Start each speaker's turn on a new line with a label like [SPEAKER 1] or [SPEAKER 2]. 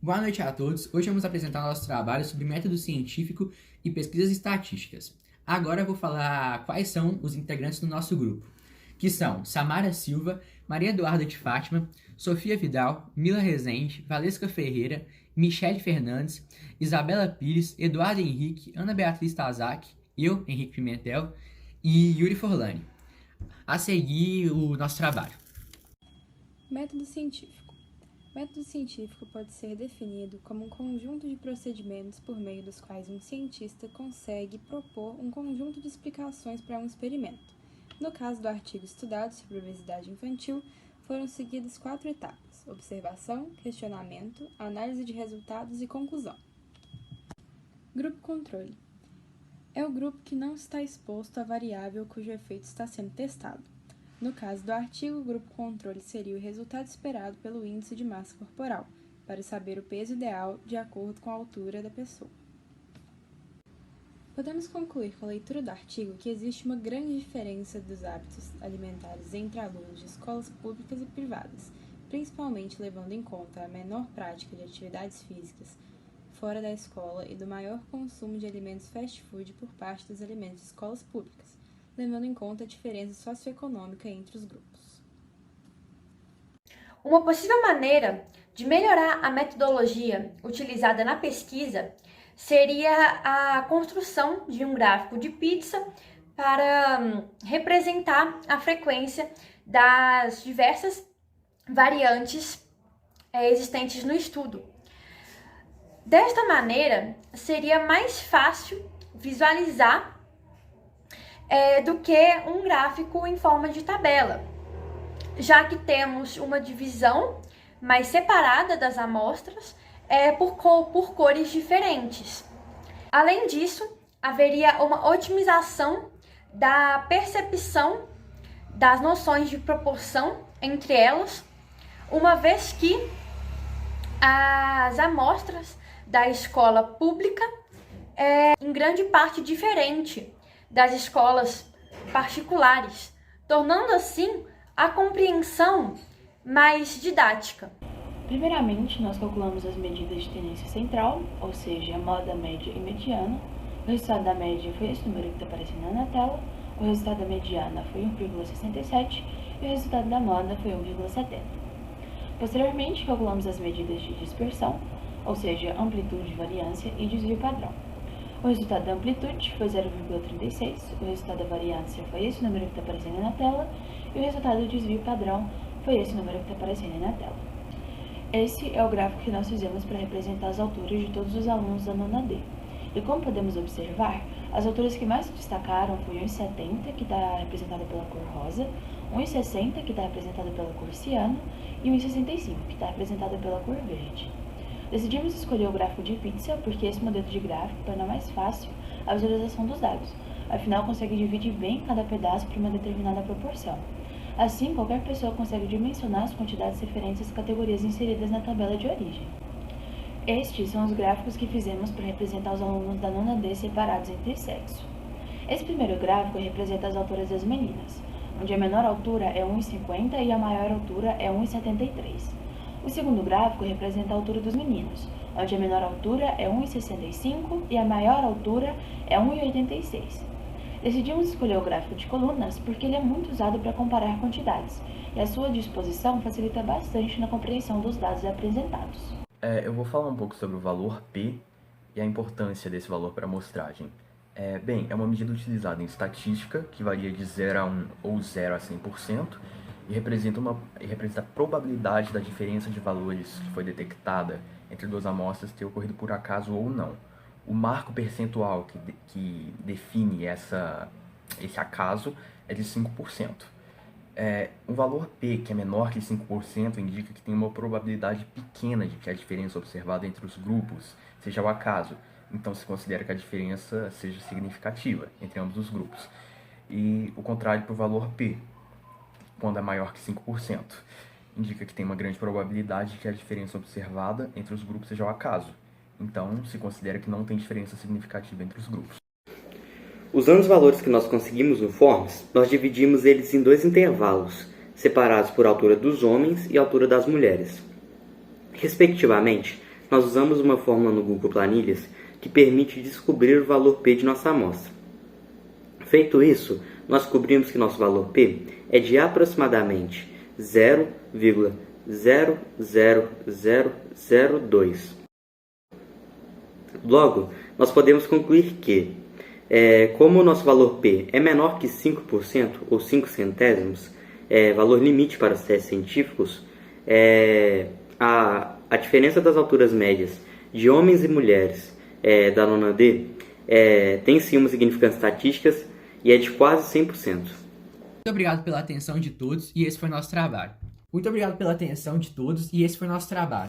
[SPEAKER 1] Boa noite a todos. Hoje vamos apresentar nosso trabalho sobre método científico e pesquisas estatísticas. Agora eu vou falar quais são os integrantes do nosso grupo, que são Samara Silva, Maria Eduarda de Fátima, Sofia Vidal, Mila Rezende, Valesca Ferreira, Michele Fernandes, Isabela Pires, Eduardo Henrique, Ana Beatriz Tazak, eu, Henrique Pimentel e Yuri Forlani. A seguir, o nosso trabalho.
[SPEAKER 2] Método científico. Método científico pode ser definido como um conjunto de procedimentos por meio dos quais um cientista consegue propor um conjunto de explicações para um experimento. No caso do artigo estudado sobre obesidade infantil, foram seguidas 4 etapas: observação, questionamento, análise de resultados e conclusão. Grupo controle. É o grupo que não está exposto à variável cujo efeito está sendo testado. No caso do artigo, o grupo controle seria o resultado esperado pelo índice de massa corporal, para saber o peso ideal de acordo com a altura da pessoa. Podemos concluir com a leitura do artigo que existe uma grande diferença dos hábitos alimentares entre alunos de escolas públicas e privadas, principalmente levando em conta a menor prática de atividades físicas fora da escola e do maior consumo de alimentos fast food por parte dos alimentos de escolas públicas, levando em conta a diferença socioeconômica entre os grupos.
[SPEAKER 3] Uma possível maneira de melhorar a metodologia utilizada na pesquisa seria a construção de um gráfico de pizza para representar a frequência das diversas variantes existentes no estudo. Desta maneira, seria mais fácil visualizar do que um gráfico em forma de tabela, já que temos uma divisão mais separada das amostras por cores diferentes. Além disso, haveria uma otimização da percepção das noções de proporção entre elas, uma vez que as amostras da escola pública em grande parte diferente das escolas particulares, tornando assim a compreensão mais didática.
[SPEAKER 4] Primeiramente, nós calculamos as medidas de tendência central, ou seja, a moda, média e mediana. O resultado da média foi esse número que está aparecendo na tela, o resultado da mediana foi 1,67 e o resultado da moda foi 1,70. Posteriormente, calculamos as medidas de dispersão, ou seja, amplitude, variância e desvio padrão. O resultado da amplitude foi 0,36, o resultado da variância foi esse número que está aparecendo na tela, e o resultado do desvio padrão foi esse número que está aparecendo na tela. Esse é o gráfico que nós fizemos para representar as alturas de todos os alunos da nona D. E como podemos observar, as alturas que mais se destacaram foi 1,70, que está representada pela cor rosa, 1,60, que está representada pela cor ciano, e 1,65, que está representada pela cor verde. Decidimos escolher o gráfico de pizza porque esse modelo de gráfico torna mais fácil a visualização dos dados, afinal consegue dividir bem cada pedaço para uma determinada proporção. Assim, qualquer pessoa consegue dimensionar as quantidades referentes às categorias inseridas na tabela de origem. Estes são os gráficos que fizemos para representar os alunos da nona D separados entre sexo. Esse primeiro gráfico representa as alturas das meninas, onde a menor altura é 1,50 e a maior altura é 1,73. O segundo gráfico representa a altura dos meninos, onde a menor altura é 1,65 e a maior altura é 1,86. Decidimos escolher o gráfico de colunas porque ele é muito usado para comparar quantidades, e a sua disposição facilita bastante na compreensão dos dados apresentados.
[SPEAKER 5] Eu vou falar um pouco sobre o valor P e a importância desse valor para a amostragem. É uma medida utilizada em estatística, que varia de 0 a 1 ou 0 a 100%, e representa a probabilidade da diferença de valores que foi detectada entre duas amostras ter ocorrido por acaso ou não. O marco percentual que define esse acaso é de 5%. Um valor P que é menor que 5% indica que tem uma probabilidade pequena de que a diferença observada entre os grupos seja o acaso, então se considera que a diferença seja significativa entre ambos os grupos. E o contrário para o valor P, quando é maior que 5%, indica que tem uma grande probabilidade de que a diferença observada entre os grupos seja o acaso. Então, se considera que não tem diferença significativa entre os grupos.
[SPEAKER 6] Usando os valores que nós conseguimos no Forms, nós dividimos eles em 2 intervalos, separados por altura dos homens e altura das mulheres. Respectivamente, nós usamos uma fórmula no Google Planilhas que permite descobrir o valor P de nossa amostra. Feito isso, nós descobrimos que nosso valor P é de aproximadamente 0,00002. Logo, nós podemos concluir que, como o nosso valor P é menor que 5% ou 5 centésimos, valor limite para os testes científicos, a diferença das alturas médias de homens e mulheres da nona D tem sim uma significância estatística e é de quase 100%.
[SPEAKER 1] Muito obrigado pela atenção de todos e esse foi nosso trabalho.